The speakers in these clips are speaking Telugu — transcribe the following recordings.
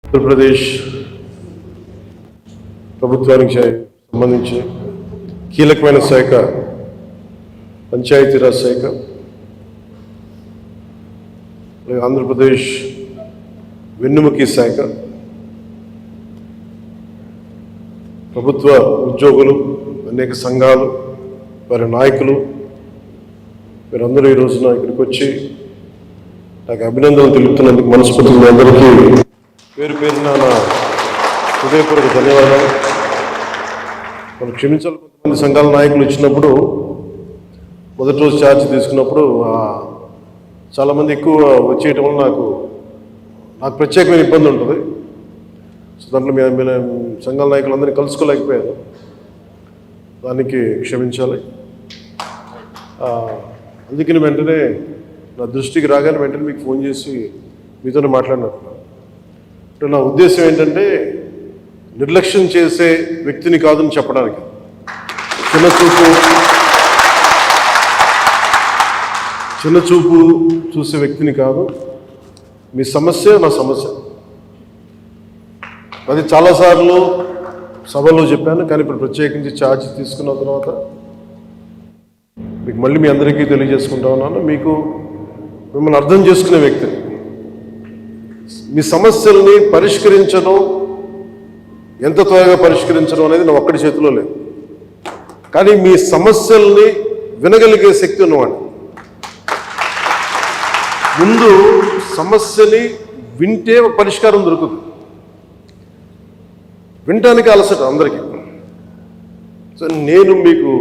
ఆంధ్రప్రదేశ్ ప్రభుత్వానికి సంబంధించి కీలకమైన శాఖ పంచాయతీరాజ్ శాఖ. ఆంధ్రప్రదేశ్ వెన్నుముకి శాఖ, ప్రభుత్వ ఉద్యోగులు, అనేక సంఘాలు, వారి నాయకులు, మీరందరూ ఈ రోజున ఇక్కడికి వచ్చి నాకు అభినందనలు తెలుపుతున్నందుకు మనస్ఫూర్తిగా మీ అందరికీ పేరు పేరున నా హృదయపూర్వక ధన్యవాదాలు. మనం క్షమించాలి, కొంతమంది సంఘాల నాయకులు ఇచ్చినప్పుడు మొదటి రోజు ఛార్జ్ తీసుకున్నప్పుడు చాలామంది ఎక్కువ వచ్చేయటం వల్ల నాకు ప్రత్యేకమైన ఇబ్బంది ఉంటుంది. సో దాంట్లో మీ సంఘాల నాయకులందరినీ కలుసుకోలేకపోయారు, దానికి క్షమించాలి. అందుకని వెంటనే నా దృష్టికి రాగానే వెంటనే మీకు ఫోన్ చేసి మీతోనే మాట్లాడినట్టు. అంటే నా ఉద్దేశం ఏంటంటే నిర్లక్ష్యం చేసే వ్యక్తిని కాదని చెప్పడానికి, చిన్న చూపు చూసే వ్యక్తిని కాదు. మీ సమస్య నా సమస్య, అది చాలాసార్లు సభలో చెప్పాను. కానీ ఇప్పుడు ప్రత్యేకించి ఛార్జ్ తీసుకున్న తర్వాత మీకు మళ్ళీ మీ అందరికీ తెలియజేసుకుంటా ఉన్నాను. మిమ్మల్ని అర్థం చేసుకునే వ్యక్తిని, మీ సమస్యల్ని పరిష్కరించడం, ఎంత త్వరగా పరిష్కరించడం అనేది నా ఒక్కడి చేతిలో లేదు. కానీ మీ సమస్యల్ని వినగలిగే శక్తి ఉన్నవాడు. ముందు సమస్యని వింటే ఒక పరిష్కారం దొరుకుతుంది. వినటానికి అలసట అందరికీ. సో నేను మీకు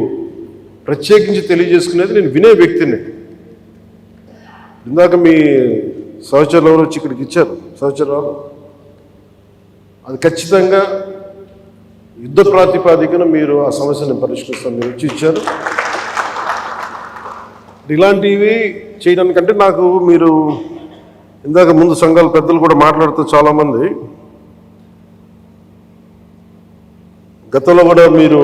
ప్రత్యేకించి తెలియజేసుకునేది, నేను వినే వ్యక్తిని. ఇందాక మీ సహచరులు ఎవరు వచ్చి ఇక్కడికి ఇచ్చారు, సహచరులు, అది ఖచ్చితంగా యుద్ధ ప్రాతిపాదికన మీరు ఆ సమస్యను పరిష్కరిస్తాను మీరు వచ్చి ఇచ్చారు. ఇలాంటివి చేయడానికంటే నాకు మీరు ఇందాక ముందు సంఘాల పెద్దలు కూడా మాట్లాడుతూ చాలామంది గతంలో కూడా మీరు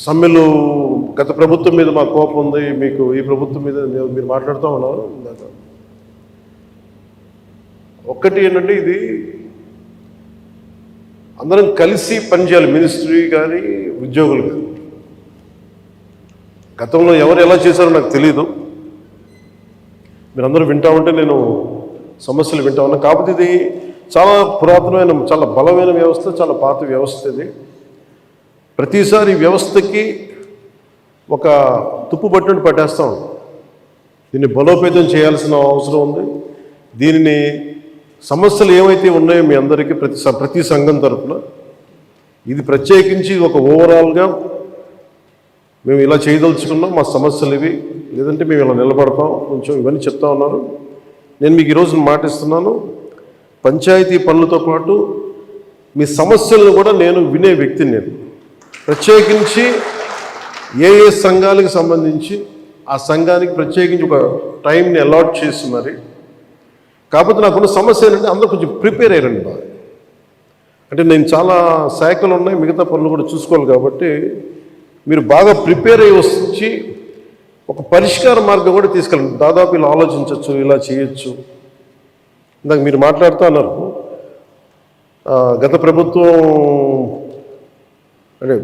సమ్మెలు, గత ప్రభుత్వం మీద మా కోపం ఉంది, మీకు ఈ ప్రభుత్వం మీద మీరు మాట్లాడుతూ ఉన్నారు. ఒక్కటి ఏంటంటే, ఇది అందరం కలిసి పనిచేయాలి, మినిస్ట్రీ కానీ ఉద్యోగులు కానీ. గతంలో ఎవరు ఎలా చేశారో నాకు తెలీదు. మీరందరూ వింటా ఉంటే నేను సమస్యలు వింటా ఉన్నా. కాకపోతే ఇది చాలా పురాతనమైన, చాలా బలమైన వ్యవస్థ, చాలా పాత వ్యవస్థ. ఇది ప్రతిసారి వ్యవస్థకి ఒక తుప్పు పట్టుని పట్టేస్తాం. దీన్ని బలోపేతం చేయాల్సిన అవసరం ఉంది. దీనిని సమస్యలు ఏవైతే ఉన్నాయో మీ అందరికీ ప్రతి సంఘం తరఫున ఇది ప్రత్యేకించి ఒక ఓవరాల్గా మేము ఇలా చేయదలుచుకున్నాం, మా సమస్యలు ఇవి, లేదంటే మేము ఇలా నిలబడతాం, కొంచెం ఇవన్నీ చెప్తా ఉన్నారు. నేను మీకు ఈరోజు మాటిస్తున్నాను, పంచాయతీ పనులతో పాటు మీ సమస్యలను కూడా నేను వినే వ్యక్తిని. నేను ప్రత్యేకించి ఏ సంఘాలకు సంబంధించి ఆ సంఘానికి ప్రత్యేకించి ఒక టైంని అలాట్ చేసి మరి. కాకపోతే నాకున్న సమస్య ఏంటంటే అందరూ కొంచెం ప్రిపేర్ అయ్యారండి బాగా. అంటే నేను చాలా శాఖలు ఉన్నాయి, మిగతా పనులు కూడా చూసుకోవాలి. కాబట్టి మీరు బాగా ప్రిపేర్ అయ్యి వచ్చి ఒక పరిష్కార మార్గం కూడా తీసుకెళ్ళండి. దాదాపు ఇలా ఆలోచించవచ్చు, ఇలా చేయొచ్చు. ఇందాక మీరు మాట్లాడుతూ అన్నారు, గత ప్రభుత్వం అంటే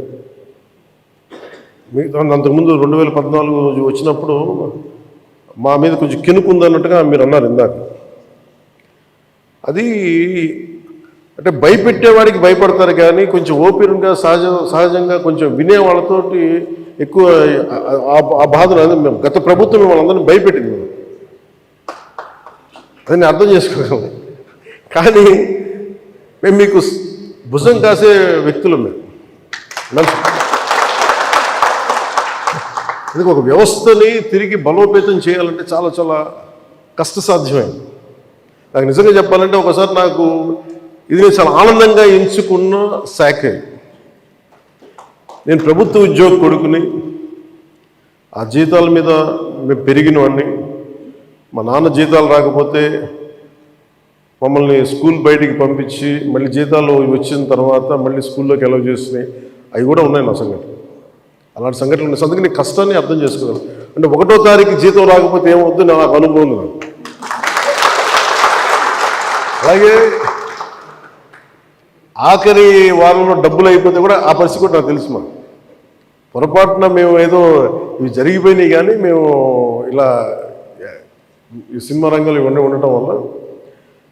అంతకుముందు 2014 వచ్చినప్పుడు మా మీద కొంచెం కినుకుందన్నట్టుగా మీరు అన్నారు ఇందాక. అది అంటే భయపెట్టేవాడికి భయపడతారు, కానీ కొంచెం ఓపెన్గా సహజంగా కొంచెం వినే వాళ్ళతోటి ఎక్కువ ఆ బాధలు. మేము గత ప్రభుత్వం వాళ్ళందరినీ భయపెట్టింది, అది నేను అర్థం చేసుకోగలం. కానీ మేము మీకు భుజం కాసే వ్యక్తులు. మేము అందుకే ఒక వ్యవస్థని తిరిగి బలోపేతం చేయాలంటే చాలా చాలా కష్టసాధ్యమైంది. నాకు నిజంగా చెప్పాలంటే ఒకసారి నాకు ఇది నేను చాలా ఆనందంగా ఎంచుకున్న శాఖ. నేను ప్రభుత్వ ఉద్యోగ కొడుకుని, ఆ జీతాల మీద మేము పెరిగినవాడిని. మా నాన్న జీతాలు రాకపోతే మమ్మల్ని స్కూల్ బయటికి పంపించి మళ్ళీ జీతాలు వచ్చిన తర్వాత మళ్ళీ స్కూల్లోకి అలౌ చేసినాయి, అవి కూడా ఉన్నాయి నా సంఘటన. అలాంటి సంఘటనలు ఉన్నాయి. అందుకని నీ కష్టాన్ని అర్థం చేసుకోగలను. అంటే 1వ తారీఖు జీతం రాకపోతే ఏమవుద్దు నాకు అనుభవం. అలాగే ఆఖరి వారంలో డబ్బులు అయిపోతే కూడా ఆ పరిస్థితి కూడా నాకు తెలుసు. మా పొరపాటున మేము ఏదో ఇవి జరిగిపోయినాయి, కానీ మేము ఇలా ఈ సినిమా రంగంలో ఇవన్నీ ఉండటం వల్ల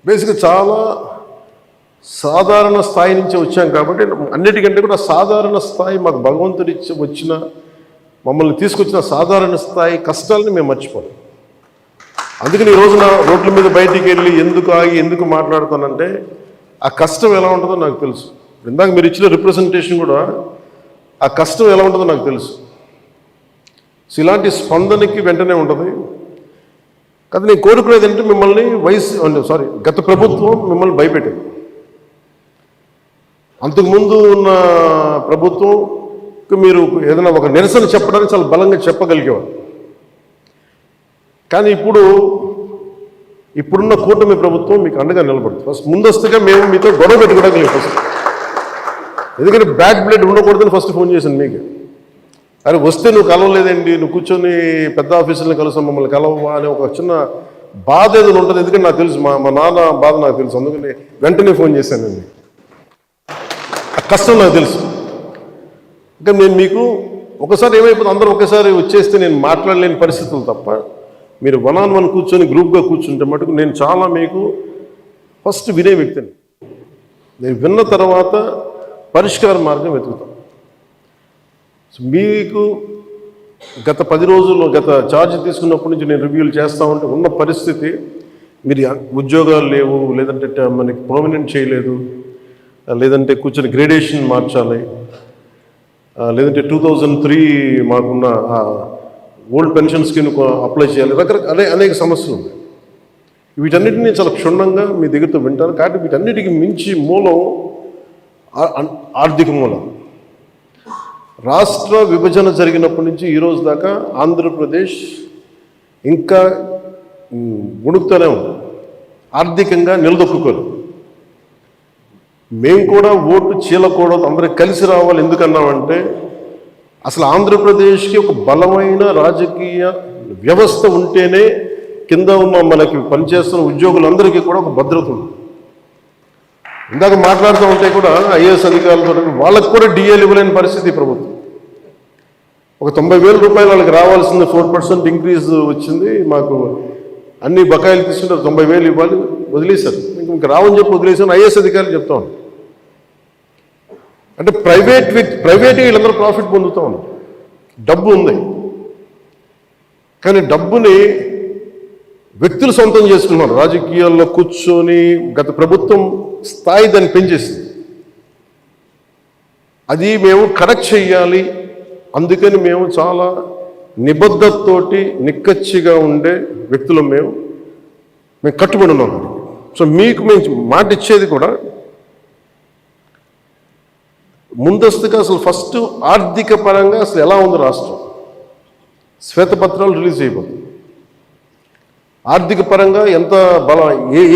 బేసిక్గా చాలా సాధారణ స్థాయి నుంచి వచ్చాం కాబట్టి అన్నిటికంటే కూడా సాధారణ స్థాయి మాకు భగవంతుడి వచ్చిన మమ్మల్ని తీసుకొచ్చిన సాధారణ స్థాయి కష్టాలని మేము మర్చిపోం. అందుకని ఈ రోజున రోడ్ల మీద బయటికి వెళ్ళి ఎందుకు ఆగి ఎందుకు మాట్లాడుతానంటే ఆ కష్టం ఎలా ఉంటుందో నాకు తెలుసు. ఇందాక మీరు ఇచ్చిన రిప్రజెంటేషన్ కూడా ఆ కష్టం ఎలా ఉంటుందో నాకు తెలుసు. సో ఇలాంటి స్పందనకి వెంటనే ఉంటుంది కదా. నేను కోరుకునేది అంటే మిమ్మల్ని గత ప్రభుత్వం మిమ్మల్ని భయపెట్టింది. అంతకుముందు ఉన్న ప్రభుత్వంకి మీరు ఏదైనా ఒక నిరసన చెప్పడానికి చాలా బలంగా చెప్పగలిగేవారు. కానీ ఇప్పుడున్న కూటమి ప్రభుత్వం మీకు అండగా నిలబడుతుంది. ఫస్ట్ ముందస్తుగా మేము మీతో గొడవ పెట్టుకోవడానికి ఫస్ట్, ఎందుకంటే బ్యాడ్ బ్లడ్ ఉండకూడదని ఫస్ట్ ఫోన్ చేశాను మీకు. అరే వస్తే నువ్వు కలవలేదండి, నువ్వు కూర్చొని పెద్ద ఆఫీసులను కలుస్తాం, మమ్మల్ని కలవవా అని ఒక చిన్న బాధ ఏదైనా ఉంటుంది. ఎందుకంటే నాకు తెలుసు, మా నాన్న బాధ నాకు తెలుసు. అందుకని వెంటనే ఫోన్ చేశానండి. ఆ కష్టం నాకు తెలుసు. ఇంకా నేను మీకు ఒకసారి ఏమైపోతుంది, అందరూ ఒకసారి వచ్చేస్తే నేను మాట్లాడలేని పరిస్థితులు తప్ప మీరు 1-on-1 కూర్చొని గ్రూప్గా కూర్చుంటే మటుకు నేను చాలా మీకు ఫస్ట్ వినే వ్యక్తిని. నేను విన్న తర్వాత పరిష్కార మార్గం వెతుకుతాను. సో మీకు గత 10 రోజుల్లో గత ఛార్జ్ తీసుకున్నప్పటి నుంచి నేను రివ్యూలు చేస్తూ ఉంటే ఉన్న పరిస్థితి, మీరు ఉద్యోగాలు లేవు, లేదంటే మనకి పర్మనెంట్ చేయలేదు, లేదంటే కూర్చొని గ్రేడేషన్ మార్చాలి, లేదంటే 2003 మాకున్న ఓల్డ్ పెన్షన్ స్కీమ్ అప్లై చేయాలి, రకరకాల అనేక సమస్యలు ఉన్నాయి. వీటన్నిటినీ చాలా క్షుణ్ణంగా మీ దగ్గరతో వింటారు. కాబట్టి వీటన్నిటికీ మించి మూలం ఆర్థిక మూలం. రాష్ట్ర విభజన జరిగినప్పటి నుంచి ఈరోజు దాకా ఆంధ్రప్రదేశ్ ఇంకా ఉణుకుతూనే ఉంది, ఆర్థికంగా నిలదొక్కుకోరు. మేము కూడా ఓటు చీలకూడదు, అందరూ కలిసి రావాలి. ఎందుకన్నామంటే అసలు ఆంధ్రప్రదేశ్కి ఒక బలమైన రాజకీయ వ్యవస్థ ఉంటేనే కింద ఉన్న మనకి పనిచేస్తున్న ఉద్యోగులందరికీ కూడా ఒక భద్రత ఉంది. ఇందాక మాట్లాడుతూ ఉంటే కూడా ఐఏఎస్ అధికారులతో వాళ్ళకు కూడా డిఏలు ఇవ్వలేని పరిస్థితి ప్రభుత్వం. ఒక 90,000 రూపాయలు వాళ్ళకి రావాల్సింది 4% ఇంక్రీజ్ వచ్చింది. మాకు అన్ని బకాయిలు తీసుకుంటారు, 90,000 ఇవ్వాలి, వదిలేశారు. ఇంక రావని చెప్పి వదిలేసాను. ఐఏఎస్ అధికారులు చెప్తా ఉన్నాను. అంటే ప్రైవేట్ వీళ్ళందరూ ప్రాఫిట్ పొందుతూ ఉన్నారు. డబ్బు ఉంది, కానీ డబ్బుని వ్యక్తులు సొంతం చేసుకున్నారు. రాజకీయాల్లో కూర్చొని గత ప్రభుత్వం స్థాయి దాన్ని పెంచేసింది. అది మేము కరెక్ట్ చెయ్యాలి. అందుకని మేము చాలా నిబద్ధతతోటి నిక్కచ్చిగా ఉండే వ్యక్తులు మేము కట్టుబడి ఉన్నాం. సో మీకు మేము మాట ఇచ్చేది కూడా ముందస్తుగా అసలు ఫస్ట్ ఆర్థిక పరంగా అసలు ఎలా ఉంది రాష్ట్రం, శ్వేతపత్రాలు రిలీజ్ చేయబోతుంది. ఆర్థిక పరంగా ఎంత బలం,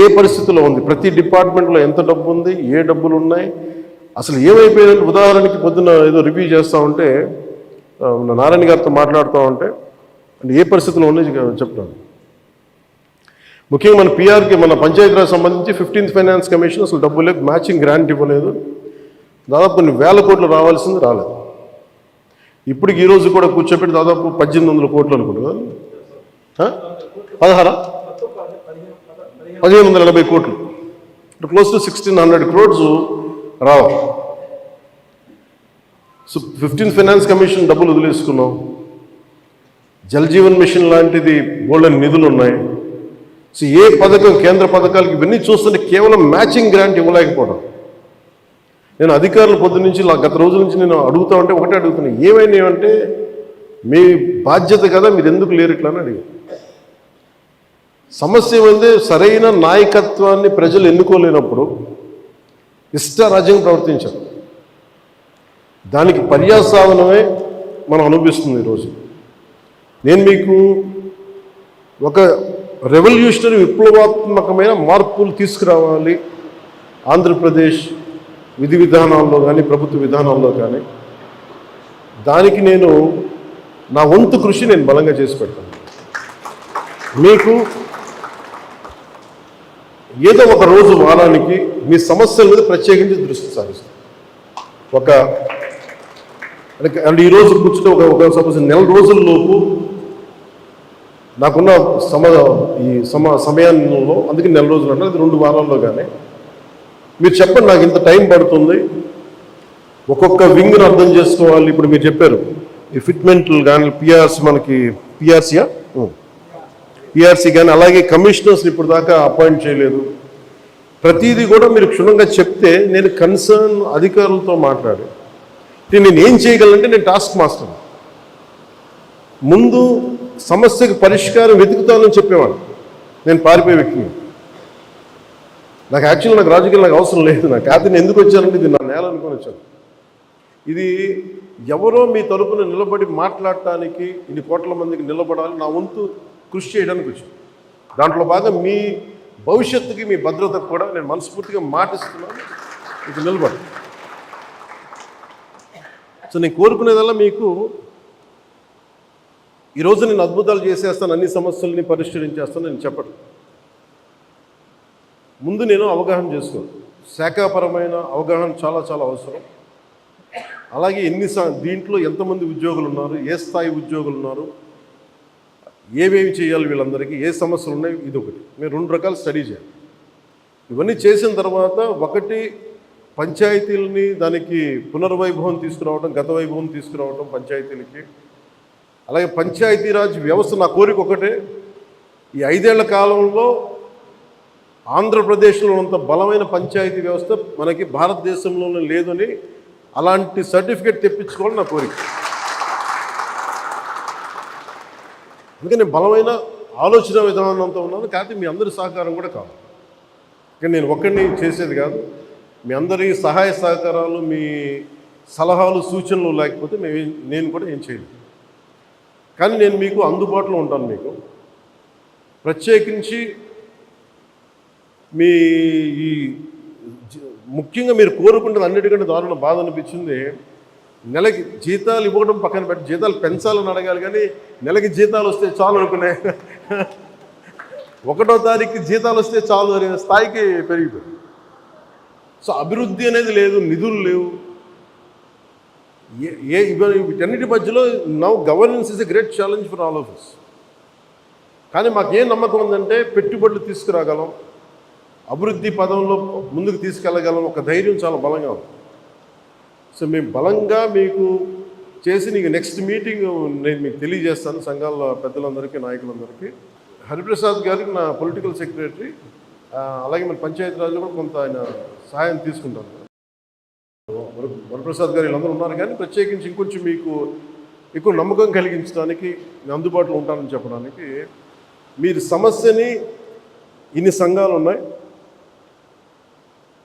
ఏ పరిస్థితిలో ఉంది, ప్రతి డిపార్ట్మెంట్లో ఎంత డబ్బు ఉంది, ఏ డబ్బులు ఉన్నాయి, అసలు ఏమైపోయిందంటే ఉదాహరణకి పొద్దున్న ఏదో రివ్యూ చేస్తూ ఉంటే నారాయణ గారితో మాట్లాడుతూ ఉంటే అంటే ఏ పరిస్థితిలో ఉన్నాయి చెప్తాను. ముఖ్యంగా మన పిఆర్కి, మన పంచాయతీరాజ్ సంబంధించి 15th ఫైనాన్స్ కమిషన్ అసలు డబ్బు లేదు, మ్యాచింగ్ గ్రాంట్ ఇవ్వలేదు. దాదాపు కొన్ని వేల కోట్లు రావాల్సింది రాలేదు. ఇప్పటికి ఈరోజు కూడా కూర్చోబెట్టి దాదాపు 1800 కోట్లు అనుకుంటున్నా, 1580 కోట్లు, క్లోజ్ టు 1600 crores రావాలి. సో 15th ఫైనాన్స్ కమిషన్ డబ్బులు వదిలేసుకున్నాం. జల్ జీవన్ మిషన్ లాంటిది బోల్డెన్ నిధులు ఉన్నాయి. సో ఏ పథకం, కేంద్ర పథకాలకి ఇవన్నీ చూస్తుంటే కేవలం మ్యాచింగ్ గ్రాంట్ ఇవ్వలేకపోవడం. నేను అధికారులు పొద్దు నుంచి గత రోజుల నుంచి నేను అడుగుతా ఉంటే ఒకటే అడుగుతున్నాను, ఏమైనాయంటే మీ బాధ్యత కదా, మీరు ఎందుకు లేరు ఇట్లా అని అడిగాను. సమస్య ఏమైంది, సరైన నాయకత్వాన్ని ప్రజలు ఎన్నుకోలేనప్పుడు ఇష్టారాజ్యంగా ప్రవర్తించారు. దానికి పర్యాసాధనమే మనం అనిపిస్తుంది ఈరోజు. నేను మీకు ఒక రెవల్యూషనరీ విప్లవాత్మకమైన మార్పులు తీసుకురావాలి ఆంధ్రప్రదేశ్ విధి విధానాల్లో కానీ ప్రభుత్వ విధానాల్లో కానీ, దానికి నేను నా వంతు కృషి నేను బలంగా చేసి పెడతాను. మీకు ఏదో ఒక రోజు వారానికి మీ సమస్యల మీద ప్రత్యేకించి దృష్టి సారిస్తాం. అంటే ఈరోజు కూర్చుంటే ఒక సపోజ్ నెల రోజుల్లోపు నాకున్న సమయంలో, అందుకే నెల రోజులు అంటే అది 2 వారాల్లో కానీ మీరు చెప్పండి, నాకు ఇంత టైం పడుతుంది, ఒక్కొక్క వింగ్ని అర్థం చేసుకోవాలి. ఇప్పుడు మీరు చెప్పారు ఈ ఫిట్మెంట్లు కానీ మనకి పిఆర్సీ కానీ, అలాగే కమిషనర్స్ని ఇప్పుడు దాకా అపాయింట్ చేయలేదు. ప్రతిదీ కూడా మీరు క్షుణ్ణంగా చెప్తే నేను కన్సర్న్ అధికారులతో మాట్లాడి నేను ఏం చేయగలంటే, నేను టాస్క్ మాస్టర్ ముందు సమస్యకు పరిష్కారం వెతుకుతానని చెప్పేవాడు. నేను పారిపోయే వ్యక్తిని. నాకు యాక్చువల్గా నాకు రాజకీయాలు నాకు అవసరం లేదు. నాకు కాదు ఎందుకు వచ్చానంటే ఇది నా నేల అనుకొని వచ్చాను. ఇది ఎవరో మీ తరపున నిలబడి మాట్లాడటానికి ఇన్ని కోట్ల మందికి నిలబడాలి, నా వంతు కృషి చేయడానికి వచ్చాను. దాంట్లో భాగం మీ భవిష్యత్తుకి, మీ భద్రతకు కూడా నేను మనస్ఫూర్తిగా మాటిస్తున్నాను, మీకు నిలబడి. సో నేను కోరుకునేదల్లా మీకు ఈరోజు నేను అద్భుతాలు చేసేస్తాను, అన్ని సమస్యల్ని పరిష్కరించేస్తాను నేను చెప్పను. ముందు నేను అవగాహన చేసుకోను. శాఖాపరమైన అవగాహన చాలా చాలా అవసరం. అలాగే దీంట్లో ఎంతమంది ఉద్యోగులు ఉన్నారు, ఏ స్థాయి ఉద్యోగులు ఉన్నారు, ఏమేమి చేయాలి, వీళ్ళందరికీ ఏ సమస్యలు ఉన్నాయి, ఇది ఒకటి. మీరు 2 రకాలు స్టడీ చేయాలి. ఇవన్నీ చేసిన తర్వాత ఒకటి పంచాయతీలని దానికి పునర్వైభవం తీసుకురావడం, గత వైభవం తీసుకురావడం పంచాయతీలకి. అలాగే పంచాయతీరాజ్ వ్యవస్థ నా కోరిక ఒకటే, ఈ 5 ఏళ్ల కాలంలో ఆంధ్రప్రదేశ్లో ఉన్నంత బలమైన పంచాయతీ వ్యవస్థ మనకి భారతదేశంలోనే లేదని అలాంటి సర్టిఫికేట్ తెప్పించుకోవాలని నా కోరిక. అందుకని బలమైన ఆలోచన విధానంతో ఉన్నాను. కాకపోతే మీ అందరి సహకారం కూడా కావాలి. కానీ నేను ఒక్కడిని చేసేది కాదు. మీ అందరి సహాయ సహకారాలు, మీ సలహాలు, సూచనలు లేకపోతే నేను కూడా ఏం చేయలేదు. కానీ నేను మీకు అందుబాటులో ఉంటాను. మీకు ప్రత్యేకించి మీ ఈ ముఖ్యంగా మీరు కోరుకుంటున్న అన్నిటికంటే దారుణ బాధ అనిపించింది, నెలకి జీతాలు ఇవ్వడం పక్కన పెట్టి జీతాలు పెంచాలని అడగాలి, కానీ నెలకి జీతాలు వస్తే చాలు అనుకునే 1వ తారీఖుకి జీతాలు వస్తే చాలు అనే స్థాయికి పెరిగిపోయింది. సో అభివృద్ధి అనేది లేదు, నిధులు లేవు. వీటన్నిటి మధ్యలో now governance is a great challenge for all of us. కానీ మాకేం నమ్మకం ఉందంటే పెట్టుబడులు తీసుకురాగలం, అభివృద్ధి పదంలో ముందుకు తీసుకెళ్ళగలం, ఒక ధైర్యం చాలా బలంగా ఉంది. సో మేము బలంగా మీకు చేసి నీకు నెక్స్ట్ మీటింగ్ నేను మీకు తెలియజేస్తాను. సంఘాల పెద్దలందరికీ, నాయకులందరికీ. హరిప్రసాద్ గారికి నా పొలిటికల్ సెక్రటరీ, అలాగే మన పంచాయతీరాజ్లో కూడా కొంత ఆయన సహాయం తీసుకుంటాను. వరప్రసాద్ గారు వీళ్ళందరూ ఉన్నారు. కానీ ప్రత్యేకించి ఇంకొంచెం మీకు ఎక్కువ నమ్మకం కలిగించడానికి నేను అందుబాటులో ఉంటానని చెప్పడానికి, మీరు సమస్యని ఇన్ని సంఘాలు ఉన్నాయి,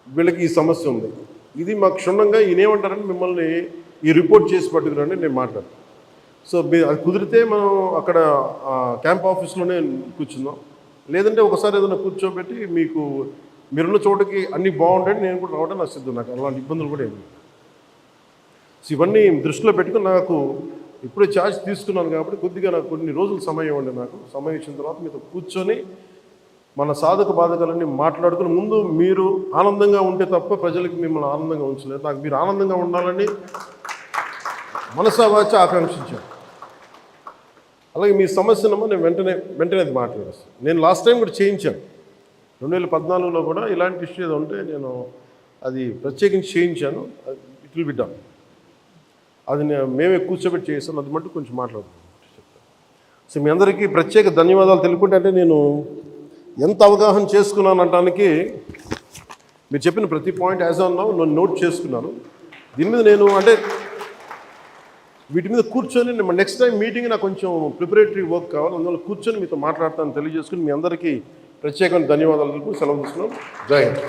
వీళ్ళకి ఈ సమస్య ఉంది, ఇది మాకు క్షుణ్ణంగా ఈయనేమంటారంటే మిమ్మల్ని ఈ రిపోర్ట్ చేసి పట్టుకురండి, నేను మాట్లాడతాను. సో అది కుదిరితే మనం అక్కడ క్యాంప్ ఆఫీస్లోనే కూర్చుందాం. లేదంటే ఒకసారి ఏదైనా కూర్చోబెట్టి మీకు మీరున్న చోటకి అన్నీ బాగుంటాయి, నేను కూడా రావడం నాకు సిద్ధం. నాకు అలాంటి ఇబ్బందులు కూడా ఏమి. సో ఇవన్నీ దృష్టిలో పెట్టుకుని నాకు ఇప్పుడే ఛార్జ్ తీసుకున్నాను కాబట్టి కొద్దిగా నాకు కొన్ని రోజులు సమయం ఇవ్వండి. నాకు సమయం ఇచ్చిన తర్వాత మీతో కూర్చొని మన సాధక బాధకాలన్నీ మాట్లాడుకుని, ముందు మీరు ఆనందంగా ఉంటే తప్ప ప్రజలకి మిమ్మల్ని ఆనందంగా ఉంచలేదు. నాకు మీరు ఆనందంగా ఉండాలని మనసావాచ ఆకాంక్షించాను. అలాగే మీ సమస్యనమ్మా నేను వెంటనే అది మాట్లాడేస్తాను. నేను లాస్ట్ టైం కూడా చేయించాను. 2014లో కూడా ఇలాంటి ఇష్యూ ఏదో ఉంటే నేను అది ప్రత్యేకించి చేయించాను. It will be done. అది మేమే కూర్చోబెట్టి చేస్తాను. అది మటు కొంచెం మాట్లాడుతున్నాను. సో మీ అందరికీ ప్రత్యేక ధన్యవాదాలు తెలుపుకుంటే, అంటే నేను ఎంత అవగాహన చేసుకున్నాను అనడానికి మీరు చెప్పిన ప్రతి పాయింట్ యాజ్ ఆన్ నౌ నేను నోట్ చేసుకున్నాను. దీని మీద నేను అంటే వీటి మీద కూర్చొని నెక్స్ట్ టైం మీటింగ్ నాకు కొంచెం ప్రిపరేటరీ వర్క్ కావాలి. అందువల్ల కూర్చొని మీతో మాట్లాడతాను తెలియజేసుకుని మీ అందరికీ ప్రత్యేకమైన ధన్యవాదాలు తెలుపు సెలవు తీసుకున్నాం. జై హింద్.